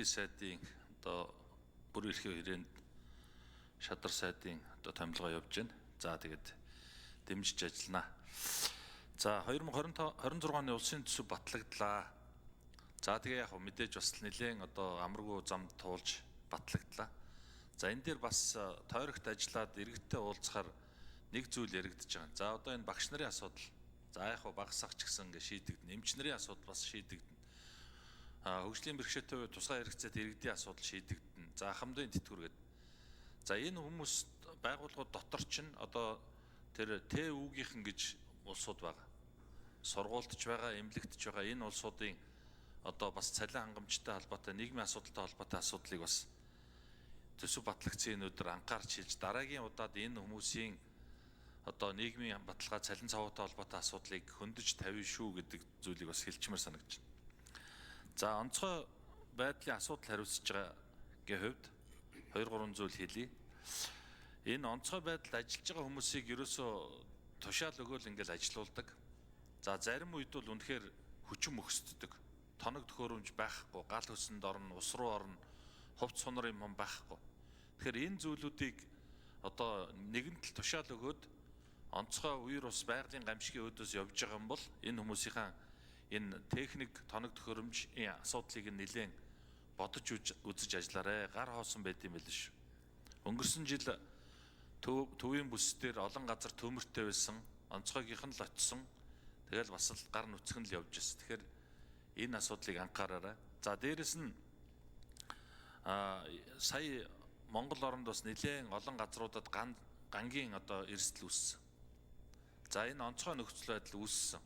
Сайдын одоо бүр эрхийн хүрээнд шадар сайдын одоо томилгоо явж байна. За тэгээд дэмжиж ажиллана. За 2025-26 оны улсын төсөв батлагдлаа. За тэгээ яг мэдээж бас нэлээд одоо амаргүй замд туулж батлагдлаа. За энэ дээр бас тойрогт ажиллаад иргэдтэй уулзахаар нэг зүйл яригдчихэж байгаа. За одоо энэ багш нарын асуудал. За яг багасах ч гэсэн ингэ шийдэгдэн. Эмч нарын асуудал бас шийдэгдэн. Хөгжлийн бэрхшээлтэй үед тусгай хэрэгцээт иргэдийн асуудал шийдэгдэн. За хамдын тэтгэвргээд. За энэ хүмүүс байгууллагууд дотор чинь одоо тэр ТÜ-гийнхэн гэж улсууд байгаа. Сургуультч байгаа, эмнэлэгтч байгаа. Энэ улсуудын одоо бас цалин хангамжтай холбоотой, нийгмийн асуудалтай холбоотой асуудлыг бас төсөв батлагдсан өнөөдөр анхаарч хэлж дараагийн удаад энэ хүмүүсийн одоо нийгмийн баталгаа, цалин цавуутай холбоотой асуудлыг хөндөж тавина шүү гэдэг зүйлийг бас хэлчмээр санагдаж байна. За онцгой байдлын асуудал хариуцж байгаагийн хувьд 2-3 зүйл хэлье. Энэ онцгой байдалд ажиллаж байгаа хүмүүсийг ерөөсөө тушаал өгөөл ингээл ажилуулдаг. За зарим үед бол үнэхээр хүчин мөхсддөг. Тоног төхөөрөмж байхгүй, гал хөсөнд орно, ус руу орно, хувц сунар юм байхгүй. Тэгэхээр энэ зүйлүүдийг одоо нэгэнт л тушаал өгөөд онцгой үер ус байгалийн гамшигын өөдөөс явж байгаа юм бол энэ хүмүүсийн энэ техник тоног төхөөрөмжийн асуудлыг нэлээд бодож үзэж ажиллаарай. Гар хоосон байт юм байл шүү. Өнгөрсөн жил төвийн бүс дээр олон газар төмөртэй байсан, онцгойгийнх нь л очсон. Тэгэл бас л гар нүцгэн л явж байсан. Тэгэхээр энэ асуудлыг анхаараарай. За дээрэс нь сая Монгол оронд бас нэлээд олон газруудад гангийн одоо эрсдэл үүссэн. За энэ онцгой нөхцөл байдал үүссэн.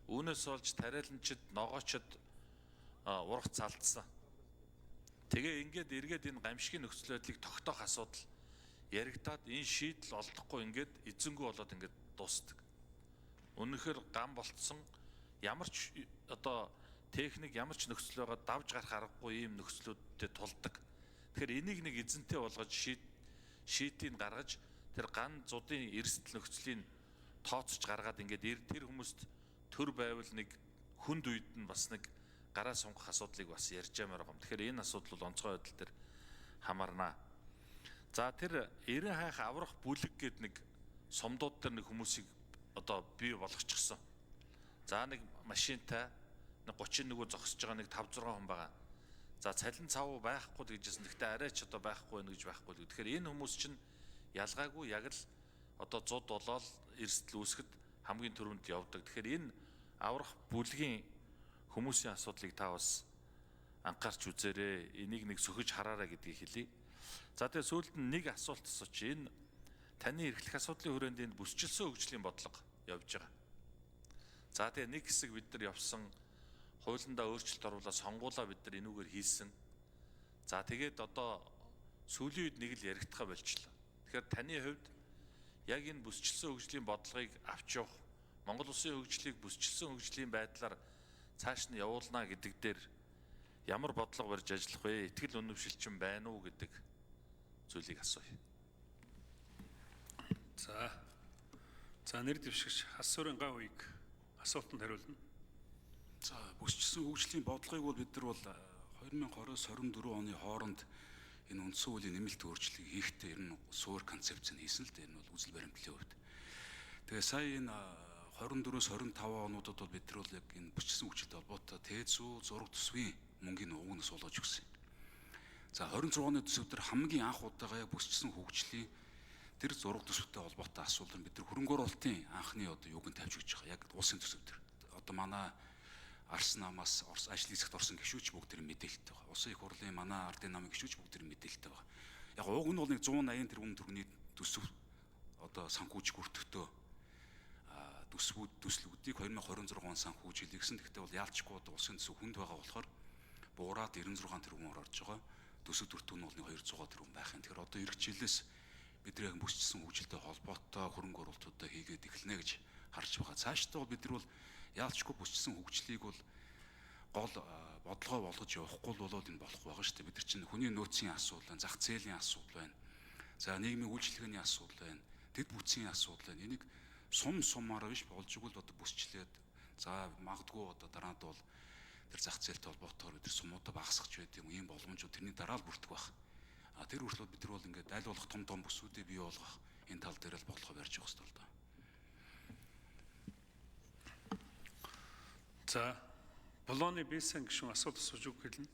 Үүнээс болж тариаланчид, ногоочд ургац алдсан. Тэгээ ингээд эргээд энэ гамшигын нөхцөл байдлыг тогтоох асуудал яригадаад энэ шийдэл олдохгүй ингээд эзэнгүй болоод ингээд дуусдаг. Үнэхээр гам болцсон ямар ч одоо техник ямар ч нөхцөл байгаа давж гарах аргагүй ийм нөхцлүүдэд тулдаг. Тэгэхээр энийг нэг эзэнтэй болгож шийдийг гаргаж тэр ган зуудын эрсдэл нөхцөлийн тооцож гаргаад ингээд тэр хүмүүст төр байвал нэг хүнд үед нь бас нэг гараа сунгах асуудлыг бас ярьж байгаа юм. Тэгэхээр энэ асуудал бол онцгой байдал дээр хамаарна. За тэр 90 хайх аврах бүлэг гээд нэг сумдууд дээр нэг хүмүүсийг одоо бий болгочихсон. За нэг машинтай нэг 31 зогсож байгаа нэг 5-6 хүн байгаа. За цалин цав байхгүй гэжсэн. Гэхдээ арайч одоо байхгүй байх гэж байхгүй л. Тэгэхээр энэ хүмүүс чинь ялгаагүй яг л одоо зуд болоод эрсдэл үүсгэхэд хамгийн түрүүнд явдаг. Тэгэхээр энэ аврах бүлгийн хүмүүсийн асуудлыг та бас анхаарч үзээрэй. Энийг нэг сөхөж хараарай гэдгийг хэлье. За тэгээ сүүлд нь нэг асуулт асууч. Энэ таны эрхлэх асуудлын хүрээнд энэ бүсчилсэн хөгжлийн бодлого явж байгаа. За тэгээ нэг хэсэг бид нар явсан хуулиндаа өөрчлөлт оруулаад сонгуулаа бид нар энүүгээр хийсэн. За тэгээд одоо сүүлийн үед нэг л яригдхаа болчихлоо. Тэгэхээр таны хувьд яг энэ бүсчилсэн хөгжлийн бодлогыг авч явах, Монгол улсын хөгжлийг бүсчилсэн хөгжлийн байдлаар цааш нь явуулна гэдэг дээр ямар бодлого барьж ажиллах вэ? Итгэл үнэмшилчин байна уу гэдэг зүйлийг асууя. За нэр дэвшигч Хас Сүрэн гав үеиг асуултанд хариулна. За бүсчилсэн хөгжлийн бодлогыг бол бид нар бол 2020-24 оны хооронд энэ үндсэн хуулийн нэмэлт өөрчлөлийг хийхдээ ер нь суур концепц нь хийсэн л дээ. Энэ бол үзэл баримтлалын хувьд. Тэгээ сая энэ 24-25 онуудад бол бид нар бол яг энэ бүсчилсэн хөгжилтэй холбоотой ТЭЗ-үү зураг төсвийн мөнгөний угнаас олгож өгсөн. За 26 оны төсөв дээр хамгийн анх удаага яг бүсчилсэн хөгжлийн тэр зураг төсөвтэй холбоотой асуудал нь бид нар хөрөнгө оруулалтын анхны одоо юуг нь тавьж өгч байгаа. Яг улсын төсөв дээр. Одоо манай Арс намаас ажил хэсэгт орсон гишүүч бүгд тэр мэдээлэлтэй байгаа. Улсын их хурлын манай ардын намын гишүүч бүгд тэр мэдээлэлтэй байгаа. Яг уг нь бол нэг 180 тэрбум төгрөгийн төсөв одоо санхүүж хүртэхдээ төслүүдийг 2026 он санхүүж хийлгсэн. Гэхдээ бол яалчгүй одоо улсын төсөв хүнд байгаа болохоор буураад 96 тэрбумаар орж байгаа. Төсөв төртөг нь бол 200 тэрбум байх юм. Тэгэхээр одоо эх жилээс бид нар яг бүсчилсэн хөгжилтэй холбоотой хөрөнгө оруулалтуудаа хийгээд эхэлнэ гэж харж байгаа. Цаашдаа бол бид нар бол яалчгүй бүсчилсэн хөгжлийг бол гол бодлогоо болгож явахгүй бол энэ болох байгаа шүү дээ. Бид нар чинь хүний нөөцийн асуудал байна, зах зээлийн асуудал байна. За нийгмийн үйлчилгээний асуудал байна. Тэд бүтцийн асуудал байна. Энийг сумаараа биш болж игэл одоо бүсчлээд за магадгүй одоо дараад бол тэр зах зээлтэй холбоотойгоор тэр сумуудаа багасгах байдаг ийм боломжууд тэрний дараа л бүрдэх байх. Тэр хүртэл бид нар бол ингээд аль болох том бүсүүдээ бий болгох энэ тал дээр л бодлого барьж явах хэрэгтэй л да. За, Болооны Бэсэн гишүүн асуулт асууж үг хэлнэ.